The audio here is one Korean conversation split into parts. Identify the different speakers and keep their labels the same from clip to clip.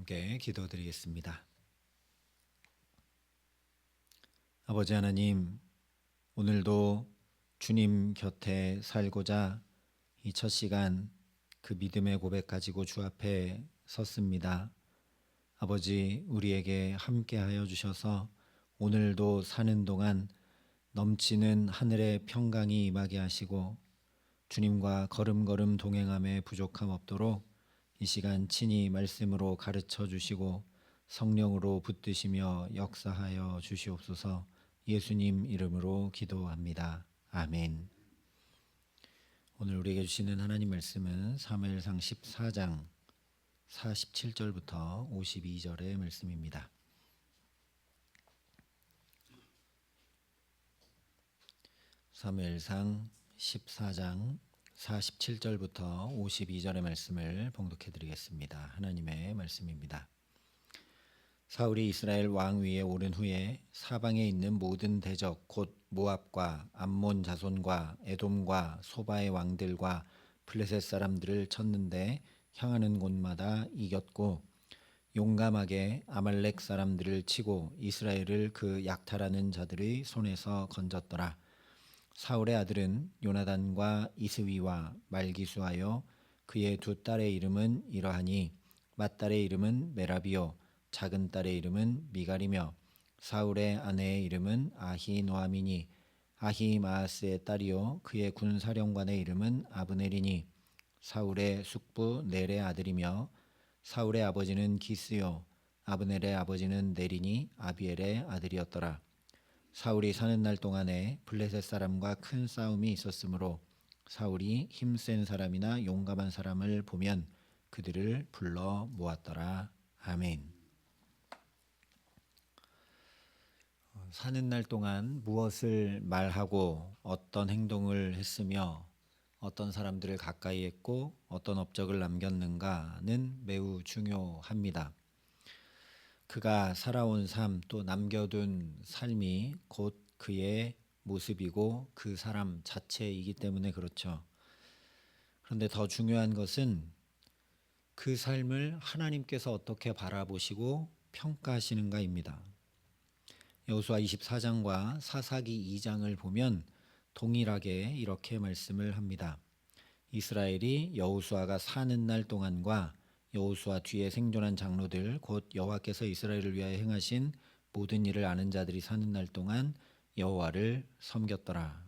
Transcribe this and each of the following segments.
Speaker 1: 함께 기도드리겠습니다. 아버지 하나님, 오늘도 주님 곁에 살고자 이 첫 시간 그 믿음의 고백 가지고 주 앞에 섰습니다. 아버지, 우리에게 함께하여 주셔서 오늘도 사는 동안 넘치는 하늘의 평강이 임하게 하시고 주님과 걸음걸음 동행함에 부족함 없도록 이 시간 친히 말씀으로 가르쳐 주시고 성령으로 붙드시며 역사하여 주시옵소서. 예수님 이름으로 기도합니다. 아멘. 오늘 우리에게 주시는 하나님 말씀은 사무엘상 14장 47절부터 52절의 말씀입니다. 사무엘상 14장 47절부터 52절의 말씀을 봉독해 드리겠습니다. 하나님의 말씀입니다. 사울이 이스라엘 왕 위에 오른 후에 사방에 있는 모든 대적 곧 모압과 암몬 자손과 에돔과 소바의 왕들과 블레셋 사람들을 쳤는데 향하는 곳마다 이겼고 용감하게 아말렉 사람들을 치고 이스라엘을 그 약탈하는 자들의 손에서 건졌더라. 사울의 아들은 요나단과 이스위와 말기수하여 그의 두 딸의 이름은 이러하니 맏딸의 이름은 메라비요 작은 딸의 이름은 미갈이며 사울의 아내의 이름은 아히노아미니 아히마아스의 딸이요 그의 군사령관의 이름은 아브넬이니 사울의 숙부 넬의 아들이며 사울의 아버지는 기스요 아브넬의 아버지는 넬이니 아비엘의 아들이었더라. 사울이 사는 날 동안에 블레셋 사람과 큰 싸움이 있었으므로 사울이 힘센 사람이나 용감한 사람을 보면 그들을 불러 모았더라. 아멘. 사는 날 동안 무엇을 말하고 어떤 행동을 했으며 어떤 사람들을 가까이 했고 어떤 업적을 남겼는가는 매우 중요합니다. 그가 살아온 삶 또 남겨둔 삶이 곧 그의 모습이고 그 사람 자체이기 때문에 그렇죠. 그런데 더 중요한 것은 그 삶을 하나님께서 어떻게 바라보시고 평가하시는가입니다. 여호수아 24장과 사사기 2장을 보면 동일하게 이렇게 말씀을 합니다. 이스라엘이 여호수아가 사는 날 동안과 여호수아 뒤에 생존한 장로들 곧 여호와께서 이스라엘을 위하여 행하신 모든 일을 아는 자들이 사는 날 동안 여호와를 섬겼더라.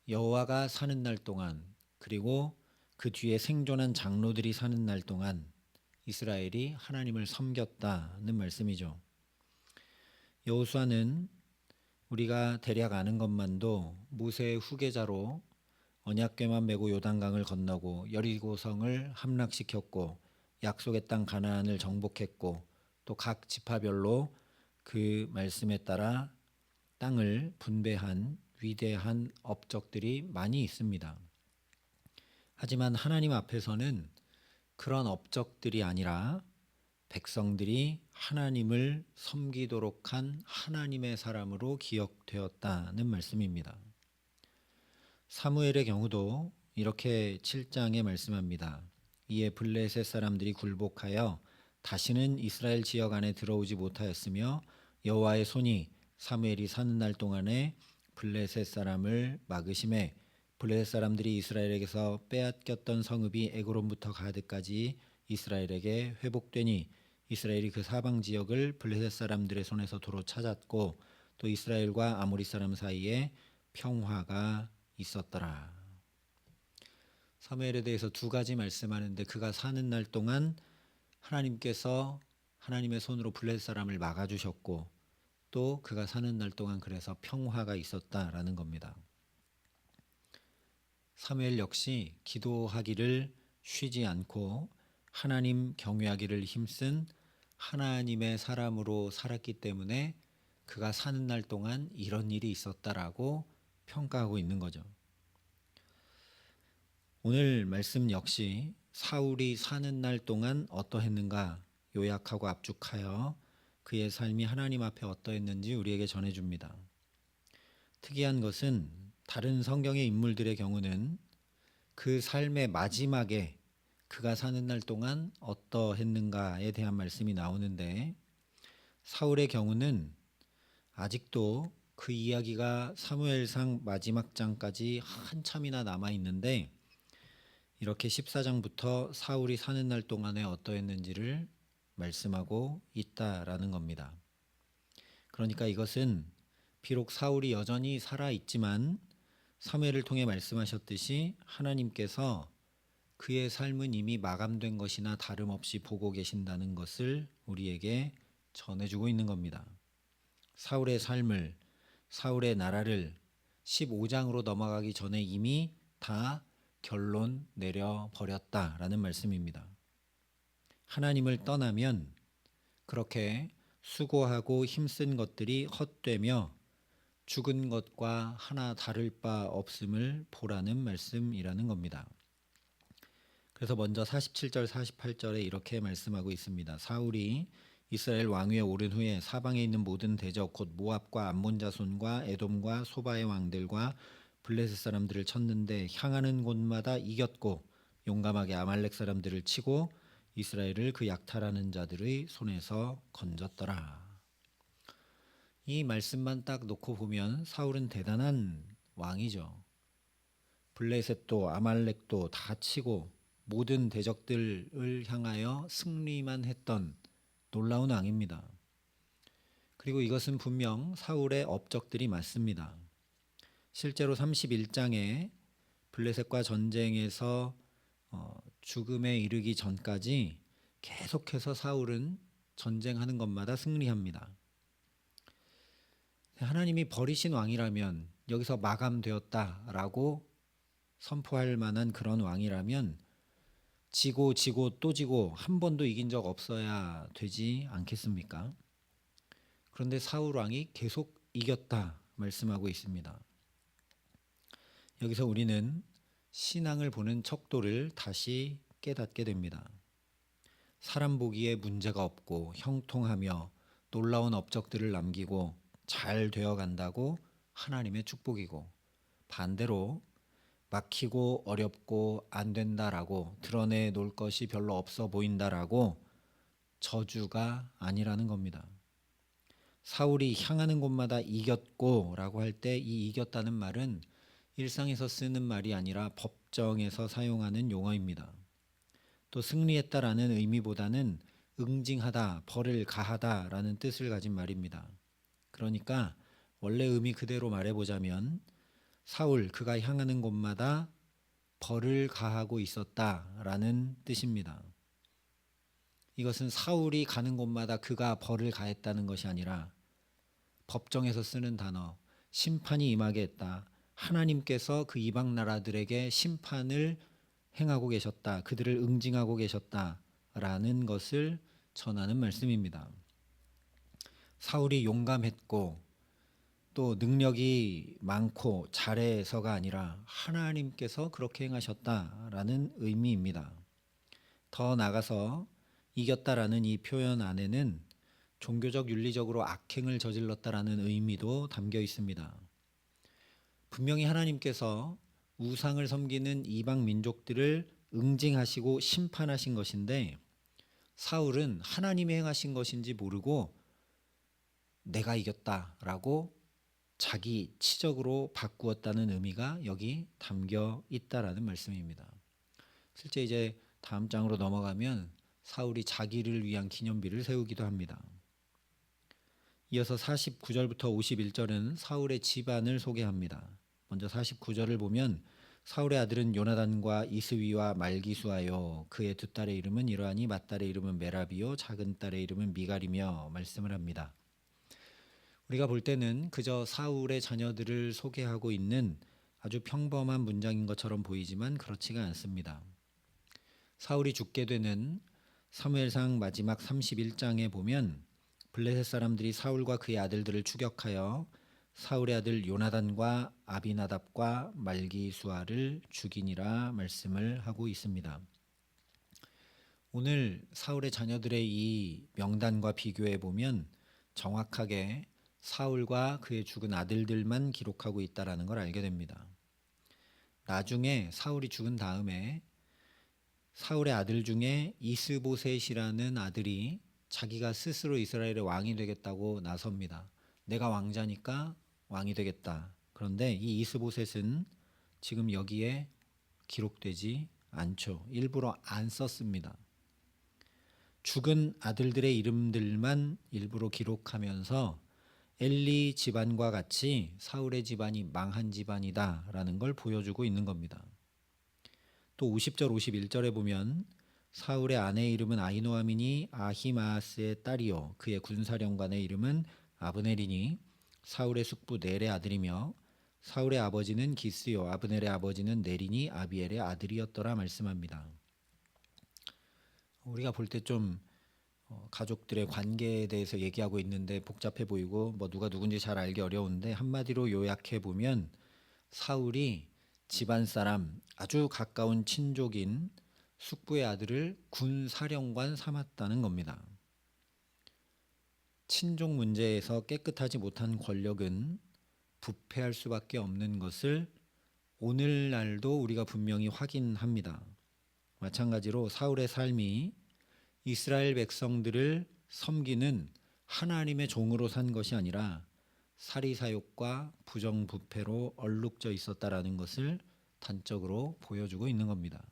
Speaker 1: 여호와가 사는 날 동안 그리고 그 뒤에 생존한 장로들이 사는 날 동안 이스라엘이 하나님을 섬겼다는 말씀이죠. 여호수아는 우리가 대략 아는 것만도 모세의 후계자로 언약궤만 메고 요단강을 건너고 여리고성을 함락시켰고 약속의 땅 가나안을 정복했고 또 각 지파별로 그 말씀에 따라 땅을 분배한 위대한 업적들이 많이 있습니다. 하지만 하나님 앞에서는 그런 업적들이 아니라 백성들이 하나님을 섬기도록 한 하나님의 사람으로 기억되었다는 말씀입니다. 사무엘의 경우도 이렇게 7장에 말씀합니다. 이에 블레셋 사람들이 굴복하여 다시는 이스라엘 지역 안에 들어오지 못하였으며 여호와의 손이 사무엘이 사는 날 동안에 블레셋 사람을 막으심에 블레셋 사람들이 이스라엘에게서 빼앗겼던 성읍이 에그론부터 가드까지 이스라엘에게 회복되니 이스라엘이 그 사방 지역을 블레셋 사람들의 손에서 도로 찾았고 또 이스라엘과 아모리 사람 사이에 평화가 있었더라. 사무엘에 대해서 두 가지 말씀하는데 그가 사는 날 동안 하나님께서 하나님의 손으로 블레셋 사람을 막아주셨고 또 그가 사는 날 동안 그래서 평화가 있었다라는 겁니다. 사무엘 역시 기도하기를 쉬지 않고 하나님 경외하기를 힘쓴 하나님의 사람으로 살았기 때문에 그가 사는 날 동안 이런 일이 있었다라고 평가하고 있는 거죠. 오늘 말씀 역시 사울이 사는 날 동안 어떠했는가 요약하고 압축하여 그의 삶이 하나님 앞에 어떠했는지 우리에게 전해줍니다. 특이한 것은 다른 성경의 인물들의 경우는 그 삶의 마지막에 그가 사는 날 동안 어떠했는가에 대한 말씀이 나오는데, 사울의 경우는 아직도 그 이야기가 사무엘상 마지막 장까지 한참이나 남아 있는데, 이렇게 14장부터 사울이 사는 날 동안에 어떠했는지를 말씀하고 있다라는 겁니다. 그러니까 이것은 비록 사울이 여전히 살아 있지만 사무엘을 통해 말씀하셨듯이 하나님께서 그의 삶은 이미 마감된 것이나 다름없이 보고 계신다는 것을 우리에게 전해주고 있는 겁니다. 사울의 삶을, 사울의 나라를 15장으로 넘어가기 전에 이미 다 결론 내려버렸다라는 말씀입니다. 하나님을 떠나면 그렇게 수고하고 힘쓴 것들이 헛되며 죽은 것과 하나 다를 바 없음을 보라는 말씀이라는 겁니다. 그래서 먼저 47절 48절에 이렇게 말씀하고 있습니다. 사울이 이스라엘 왕위에 오른 후에 사방에 있는 모든 대적 곧 모압과 암몬 자손과 에돔과 소바의 왕들과 블레셋 사람들을 쳤는데 향하는 곳마다 이겼고 용감하게 아말렉 사람들을 치고 이스라엘을 그 약탈하는 자들의 손에서 건졌더라. 이 말씀만 딱 놓고 보면 사울은 대단한 왕이죠. 블레셋도 아말렉도 다 치고 모든 대적들을 향하여 승리만 했던 놀라운 왕입니다. 그리고 이것은 분명 사울의 업적들이 맞습니다. 실제로 31장에 블레셋과 전쟁에서 죽음에 이르기 전까지 계속해서 사울은 전쟁하는 것마다 승리합니다. 하나님이 버리신 왕이라면, 여기서 마감되었다라고 선포할 만한 그런 왕이라면 지고 또 지고 한 번도 이긴 적 없어야 되지 않겠습니까? 그런데 사울 왕이 계속 이겼다 말씀하고 있습니다. 여기서 우리는 신앙을 보는 척도를 다시 깨닫게 됩니다. 사람 보기에 문제가 없고 형통하며 놀라운 업적들을 남기고 잘 되어 간다고 하나님의 축복이고, 반대로 막히고 어렵고 안 된다라고 드러내 놓을 것이 별로 없어 보인다라고 저주가 아니라는 겁니다. 사울이 향하는 곳마다 이겼고 라고 할 때 이 이겼다는 말은 일상에서 쓰는 말이 아니라 법정에서 사용하는 용어입니다. 또 승리했다라는 의미보다는 응징하다, 벌을 가하다라는 뜻을 가진 말입니다. 그러니까 원래 의미 그대로 말해보자면 사울, 그가 향하는 곳마다 벌을 가하고 있었다라는 뜻입니다. 이것은 사울이 가는 곳마다 그가 벌을 가했다는 것이 아니라 법정에서 쓰는 단어, 심판이 임하게 했다. 하나님께서 그 이방 나라들에게 심판을 행하고 계셨다. 그들을 응징하고 계셨다라는 것을 전하는 말씀입니다. 사울이 용감했고 또 능력이 많고 잘해서가 아니라 하나님께서 그렇게 행하셨다라는 의미입니다. 더 나아가서 이겼다라는 이 표현 안에는 종교적 윤리적으로 악행을 저질렀다라는 의미도 담겨 있습니다. 분명히 하나님께서 우상을 섬기는 이방 민족들을 응징하시고 심판하신 것인데, 사울은 하나님이 행하신 것인지 모르고 내가 이겼다라고 자기 치적으로 바꾸었다는 의미가 여기 담겨 있다라는 말씀입니다. 실제 이제 다음 장으로 넘어가면 사울이 자기를 위한 기념비를 세우기도 합니다. 이어서 49절부터 51절은 사울의 집안을 소개합니다. 먼저 49절을 보면 사울의 아들은 요나단과 이스위와 말기수하여 그의 두 딸의 이름은 이러하니 맏딸의 이름은 메라비요 작은 딸의 이름은 미갈이며 말씀을 합니다. 우리가 볼 때는 그저 사울의 자녀들을 소개하고 있는 아주 평범한 문장인 것처럼 보이지만 그렇지가 않습니다. 사울이 죽게 되는 사무엘상 마지막 31장에 보면 블레셋 사람들이 사울과 그의 아들들을 추격하여 사울의 아들 요나단과 아비나답과 말기수아를 죽이니라 말씀을 하고 있습니다. 오늘 사울의 자녀들의 이 명단과 비교해 보면 정확하게 사울과 그의 죽은 아들들만 기록하고 있다는 걸 알게 됩니다. 나중에 사울이 죽은 다음에 사울의 아들 중에 이스보셋이라는 아들이 자기가 스스로 이스라엘의 왕이 되겠다고 나섭니다. 내가 왕자니까 왕이 되겠다. 그런데 이 이스보셋은 지금 여기에 기록되지 않죠. 일부러 안 썼습니다. 죽은 아들들의 이름들만 일부러 기록하면서 엘리 집안과 같이 사울의 집안이 망한 집안이다라는 걸 보여주고 있는 겁니다. 또 50절 51절에 보면 사울의 아내의 이름은 아히노아미니 아히마아스의 딸이요 그의 군사령관의 이름은 아브넬이니 사울의 숙부 넬의 아들이며 사울의 아버지는 기스요 아브넬의 아버지는 넬이니 아비엘의 아들이었더라 말씀합니다. 우리가 볼 때 좀 가족들의 관계에 대해서 얘기하고 있는데 복잡해 보이고 뭐 누가 누군지 잘 알기 어려운데 한마디로 요약해 보면 사울이 집안 사람 아주 가까운 친족인 숙부의 아들을 군사령관 삼았다는 겁니다. 친족 문제에서 깨끗하지 못한 권력은 부패할 수밖에 없는 것을 오늘날도 우리가 분명히 확인합니다. 마찬가지로 사울의 삶이 이스라엘 백성들을 섬기는 하나님의 종으로 산 것이 아니라 사리사욕과 부정부패로 얼룩져 있었다라는 것을 단적으로 보여주고 있는 겁니다.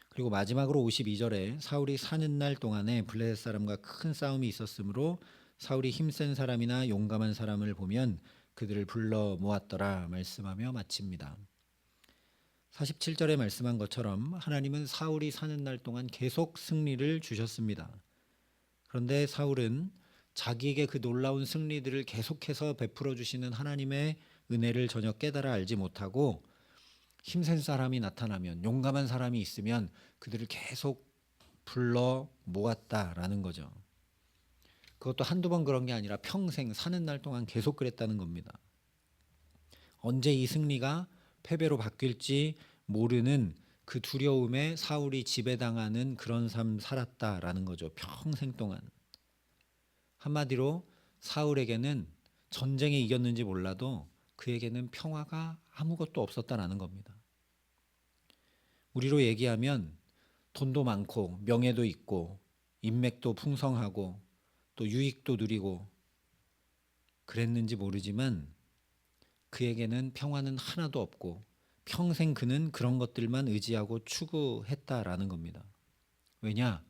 Speaker 1: 그리고 마지막으로 52절에 사울이 사는 날 동안에 블레셋 사람과 큰 싸움이 있었으므로 사울이 힘센 사람이나 용감한 사람을 보면 그들을 불러 모았더라 말씀하며 마칩니다. 47절에 말씀한 것처럼 하나님은 사울이 사는 날 동안 계속 승리를 주셨습니다. 그런데 사울은 자기에게 그 놀라운 승리들을 계속해서 베풀어 주시는 하나님의 은혜를 전혀 깨달아 알지 못하고 힘센 사람이 나타나면 용감한 사람이 있으면 그들을 계속 불러 모았다라는 거죠. 그것도 한두 번 그런 게 아니라 평생 사는 날 동안 계속 그랬다는 겁니다. 언제 이 승리가 패배로 바뀔지 모르는 그 두려움에 사울이 지배당하는 그런 삶 살았다라는 거죠. 평생 동안. 한마디로 사울에게는 전쟁에 이겼는지 몰라도 그에게는 평화가 아무것도 없었다라는 겁니다. 우리로 얘기하면 돈도 많고 명예도 있고 인맥도 풍성하고 또 유익도 누리고 그랬는지 모르지만 그에게는 평화는 하나도 없고 평생 그는 그런 것들만 의지하고 추구했다라는 겁니다. 왜냐?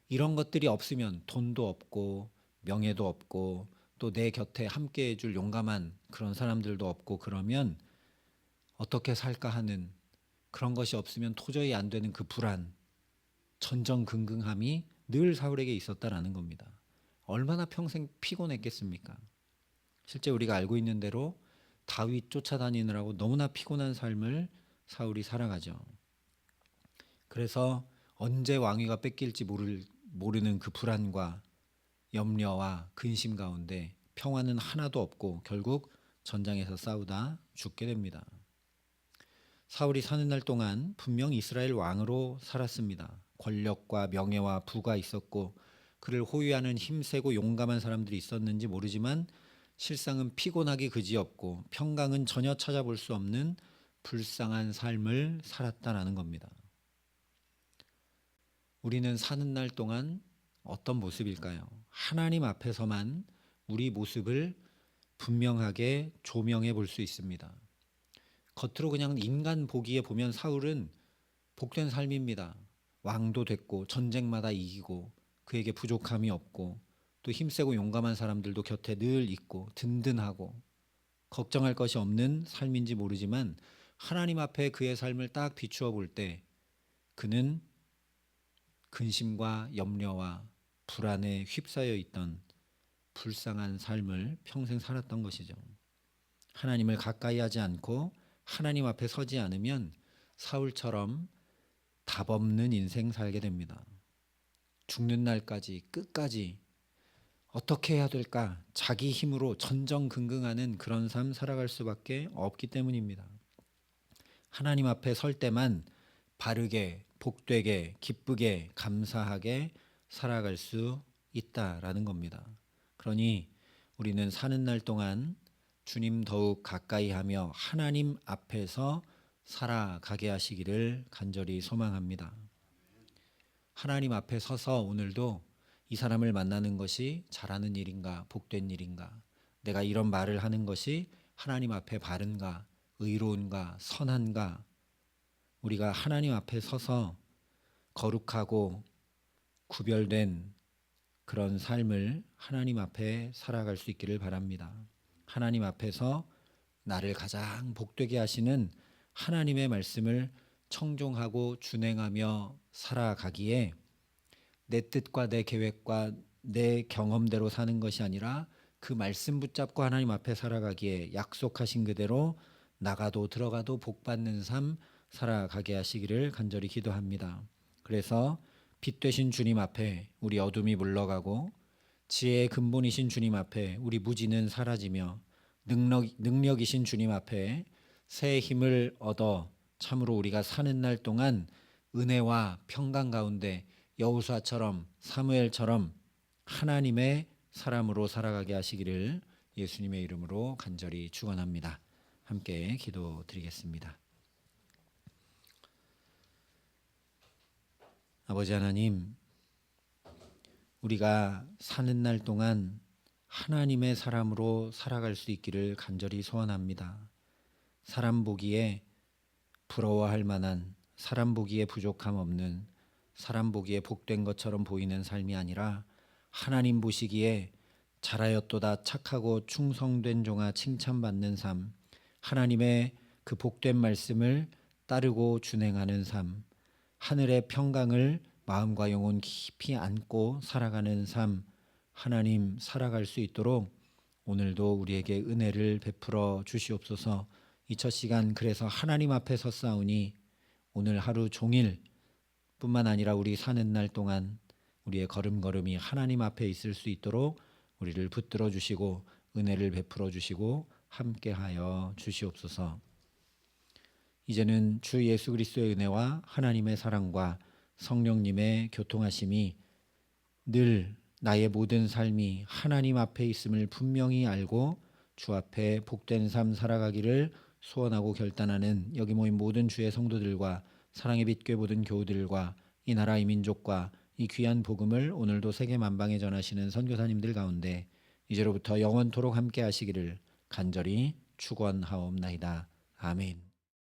Speaker 1: 이런 것들이 없으면 돈도 없고 명예도 없고 또 내 곁에 함께 해줄 용감한 그런 사람들도 없고 그러면 어떻게 살까 하는 그런 것이 없으면 도저히 안 되는 그 불안, 전전긍긍함이 늘 사울에게 있었다라는 겁니다. 얼마나 평생 피곤했겠습니까? 실제 우리가 알고 있는 대로 다윗 쫓아다니느라고 너무나 피곤한 삶을 사울이 살아가죠. 그래서 언제 왕위가 뺏길지 모르는 그 불안과 염려와 근심 가운데 평화는 하나도 없고 결국 전장에서 싸우다 죽게 됩니다. 사울이 사는 날 동안 분명 이스라엘 왕으로 살았습니다. 권력과 명예와 부가 있었고 그를 호위하는 힘세고 용감한 사람들이 있었는지 모르지만 실상은 피곤하기 그지없고 평강은 전혀 찾아볼 수 없는 불쌍한 삶을 살았다라는 겁니다. 우리는 사는 날 동안 어떤 모습일까요? 하나님 앞에서만 우리 모습을 분명하게 조명해 볼 수 있습니다. 겉으로 그냥 인간 보기에 보면 사울은 복된 삶입니다. 왕도 됐고 전쟁마다 이기고 그에게 부족함이 없고 또 힘세고 용감한 사람들도 곁에 늘 있고 든든하고 걱정할 것이 없는 삶인지 모르지만 하나님 앞에 그의 삶을 딱 비추어 볼 때 그는 근심과 염려와 불안에 휩싸여 있던 불쌍한 삶을 평생 살았던 것이죠. 하나님을 가까이 하지 않고 하나님 앞에 서지 않으면 사울처럼 답 없는 인생 살게 됩니다. 죽는 날까지 끝까지 어떻게 해야 될까 자기 힘으로 전전긍긍하는 그런 삶 살아갈 수밖에 없기 때문입니다. 하나님 앞에 설 때만 바르게 복되게 기쁘게 감사하게 살아갈 수 있다라는 겁니다. 그러니 우리는 사는 날 동안 주님 더욱 가까이 하며 하나님 앞에서 살아가게 하시기를 간절히 소망합니다. 하나님 앞에 서서 오늘도 이 사람을 만나는 것이 잘하는 일인가, 복된 일인가, 내가 이런 말을 하는 것이 하나님 앞에 바른가, 의로운가, 선한가, 우리가 하나님 앞에 서서 거룩하고 구별된 그런 삶을 하나님 앞에 살아갈 수 있기를 바랍니다. 하나님 앞에서 나를 가장 복되게 하시는 하나님의 말씀을 청종하고 준행하며 살아가기에 내 뜻과 내 계획과 내 경험대로 사는 것이 아니라 그 말씀 붙잡고 하나님 앞에 살아가기에 약속하신 그대로 나가도 들어가도 복받는 삶 살아가게 하시기를 간절히 기도합니다. 그래서 빛 되신 주님 앞에 우리 어둠이 물러가고 지혜의 근본이신 주님 앞에 우리 무지는 사라지며 능력이신 주님 앞에 새 힘을 얻어 참으로 우리가 사는 날 동안 은혜와 평강 가운데 여호수아처럼 사무엘처럼 하나님의 사람으로 살아가게 하시기를 예수님의 이름으로 간절히 축원합니다. 함께 기도드리겠습니다. 아버지 하나님, 우리가 사는 날 동안 하나님의 사람으로 살아갈 수 있기를 간절히 소원합니다. 사람 보기에 부러워할 만한, 사람 보기에 부족함 없는, 사람 보기에 복된 것처럼 보이는 삶이 아니라 하나님 보시기에 잘하였도다 착하고 충성된 종아 칭찬받는 삶, 하나님의 그 복된 말씀을 따르고 준행하는 삶, 하늘의 평강을 마음과 영혼 깊이 안고 살아가는 삶, 하나님 살아갈 수 있도록 오늘도 우리에게 은혜를 베풀어 주시옵소서. 이 첫 시간 그래서 하나님 앞에 섰사오니 오늘 하루 종일 뿐만 아니라 우리 사는 날 동안 우리의 걸음걸음이 하나님 앞에 있을 수 있도록 우리를 붙들어 주시고 은혜를 베풀어 주시고 함께하여 주시옵소서. 이제는 주 예수 그리스도의 은혜와 하나님의 사랑과 성령님의 교통하심이 늘 나의 모든 삶이 하나님 앞에 있음을 분명히 알고 주 앞에 복된 삶 살아가기를 소원하고 결단하는 여기 모인 모든 주의 성도들과 사랑의 빛교회 모든 교우들과 이 나라 이 민족과 이 귀한 복음을 오늘도 세계 만방에 전하시는 선교사님들 가운데 이제로부터 영원토록 함께 하시기를 간절히 축원하옵나이다. 아멘.